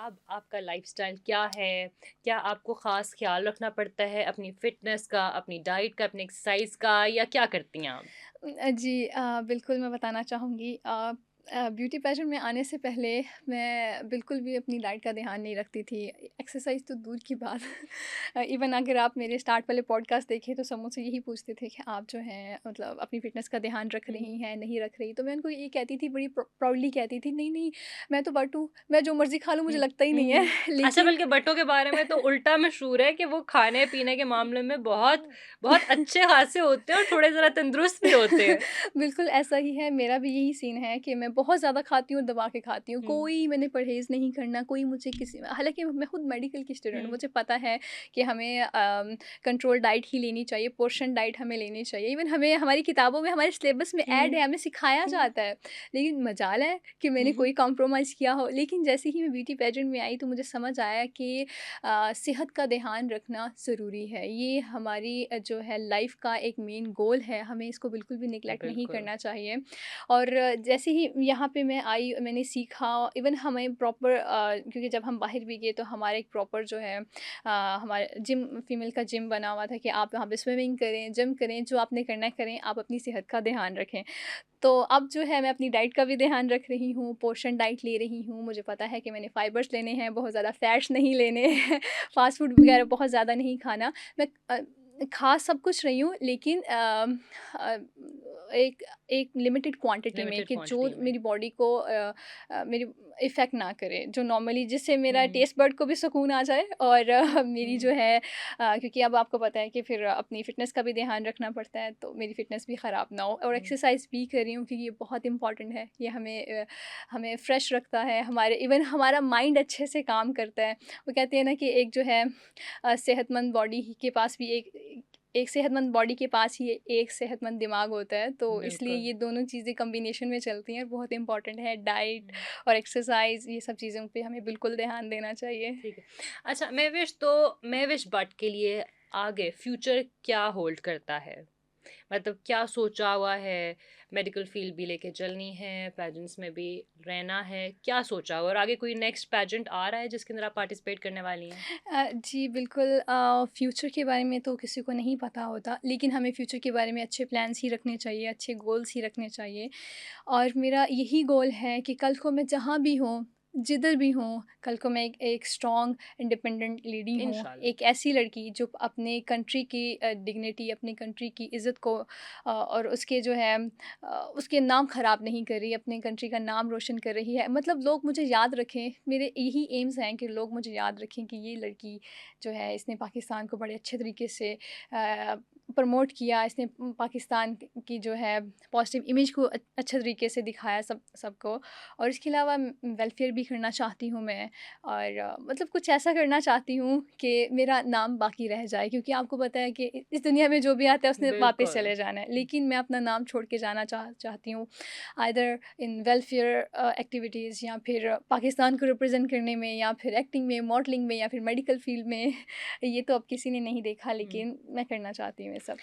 अब आपका लाइफ़स्टाइल क्या है? क्या आपको ख़ास ख़्याल रखना पड़ता है अपनी फ़िटनेस का, अपनी डाइट का, अपनी एक्सरसाइज़ का या क्या करती हैं आप? जी बिल्कुल मैं बताना चाहूँगी ब्यूटी पैजेंट में आने से पहले मैं बिल्कुल भी अपनी डाइट का ध्यान नहीं रखती थी। एक्सरसाइज़ तो दूर की बात इवन अगर आप मेरे स्टार्ट वाले पॉडकास्ट देखें तो सब मुझसे यही पूछते थे कि आप जो हैं मतलब अपनी फ़िटनेस का ध्यान रख हुँ, रही हैं, नहीं रख रही? तो मैं उनको ये कहती थी बड़ी प्राउडली कहती थी, "नहीं, नहीं, मैं तो बट हूँ, मैं जो मर्ज़ी खा लूँ हुँ, मुझे लगता ही हुँ, नहीं है।" हुँ। अच्छा लेकिन बल्कि भट्टों के बारे में तो उल्टा मशहूर है कि वो खाने-पीने के मामले में बहुत बहुत अच्छे-ख़ासे होते हैं और थोड़े ज़रा तंदुरुस्त भी होते हैं। बिल्कुल ऐसा ही है, मेरा भी यही सीन है कि मैं बहुत ज़्यादा खाती हूँ, दबा के खाती हूँ। हुँ, कोई मैंने परहेज़ नहीं करना, कोई मुझे किसी हालाँकि मैं खुद मेडिकल की स्टूडेंट हूँ, हुँ, मुझे पता है कि हमें कंट्रोल डाइट ही लेनी चाहिए, पोर्शन डाइट हमें लेनी चाहिए। इवन हमें हमारी किताबों में, हमारे सिलेबस में ऐड हुँ, है, हमें सिखाया हुँ, जाता है। लेकिन मजाल है कि मैंने हुँ, कोई कॉम्प्रोमाइज़ किया हो। लेकिन जैसे ही मैं ब्यूटी पेजेंट में आई तो मुझे समझ आया कि सेहत का ध्यान रखना ज़रूरी है। ये हमारी जो है लाइफ़ का एक मेन गोल है, हमें इसको बिल्कुल भी नेगलेक्ट नहीं बिल्कुल। करना चाहिए। और जैसे ही यहाँ पे मैं आई मैंने सीखा इवन हमें प्रॉपर क्योंकि जब हम बाहर भी गए तो हमारा एक प्रॉपर जो है हमारे जिम फीमेल का जिम बना हुआ था कि आप वहाँ पे स्विमिंग करें, जिम करें, जो आपने करना है करें, आप अपनी सेहत का ध्यान रखें। तो अब जो है मैं अपनी डाइट का भी ध्यान रख रही हूँ, पोर्शन डाइट ले रही हूँ। मुझे पता है कि मैंने फाइबर्स लेने हैं, बहुत ज़्यादा फैट्स नहीं लेने हैं, फ़ास्ट फूड वगैरह बहुत ज़्यादा नहीं खाना। मैं खा सब कुछ रही हूँ लेकिन अ, एक एक लिमिटेड क्वांटिटी में लिमिटेड कि जो क्वांटिटी में। मेरी बॉडी को मेरी इफ़ेक्ट ना करे, जो नॉर्मली जिससे मेरा हुँ, टेस्ट बड को भी सुकून आ जाए और मेरी हुँ, जो है क्योंकि अब आपको पता है कि फिर अपनी फ़िटनेस का भी ध्यान रखना पड़ता है, तो मेरी फ़िटनेस भी ख़राब ना हो और हुँ, एक्सरसाइज़ भी कर रही हूँ क्योंकि ये बहुत इम्पॉर्टेंट है। ये हमें फ्रेश रखता है, हमारे इवन हमारा माइंड अच्छे से काम करता है। वो कहते हैं ना कि एक जो है सेहतमंद बॉडी ही के पास भी एक एक सेहतमंद बॉडी के पास ही एक सेहतमंद दिमाग होता है, तो इसलिए बिल्कुल। ये दोनों चीज़ें कॉम्बिनेशन में चलती हैं, बहुत इम्पॉर्टेंट है डाइट हुँ, और एक्सरसाइज़ ये सब चीज़ों पे हमें बिल्कुल ध्यान देना चाहिए। ठीक है। अच्छा मैं विश बट के लिए आगे फ्यूचर क्या होल्ड करता है? मतलब क्या सोचा हुआ है? मेडिकल फ़ील्ड भी लेके चलनी है, पेजेंट्स में भी रहना है, क्या सोचा हुआ है? और आगे कोई नेक्स्ट पेजेंट आ रहा है जिसके अंदर आप पार्टिसिपेट करने वाली हैं? जी बिल्कुल फ्यूचर के बारे में तो किसी को नहीं पता होता, लेकिन हमें फ्यूचर के बारे में अच्छे प्लान्स ही रखने चाहिए, अच्छे गोल्स ही रखने चाहिए। और मेरा यही गोल है कि कल को मैं जहाँ भी हूँ, जिधर भी हूँ, कल को मैं एक स्ट्रॉन्ग इंडिपेंडेंट लेडी हूँ, इंशाल्लाह। एक ऐसी लड़की जो अपने कंट्री की डिग्निटी, अपनी कंट्री की इज़्ज़त को और उसके जो है उसके नाम ख़राब नहीं कर रही, अपने कंट्री का नाम रोशन कर रही है। मतलब लोग मुझे याद रखें, मेरे यही एम्स हैं कि लोग मुझे याद रखें कि ये लड़की जो है इसने पाकिस्तान को बड़े अच्छे तरीके से प्रमोट किया, इसने पाकिस्तान की जो है पॉजिटिव इमेज को अच्छे तरीके से दिखाया सबको और इसके अलावा वेलफेयर भी करना चाहती हूँ मैं और मतलब कुछ ऐसा करना चाहती हूँ कि मेरा नाम बाकी रह जाए क्योंकि आपको पता है कि इस दुनिया में जो भी आता है उसने वापस बिल्कुल। चले जाना है लेकिन मैं अपना नाम छोड़ के जाना चाहती हूँ आइदर इन वेलफेयर एक्टिविटीज़ या फिर पाकिस्तान को रिप्रेजेंट करने में या फिर एक्टिंग में मॉडलिंग में या फिर मेडिकल फील्ड में ये तो अब किसी ने नहीं देखा हुँ। लेकिन मैं करना चाहती हूँ ये सब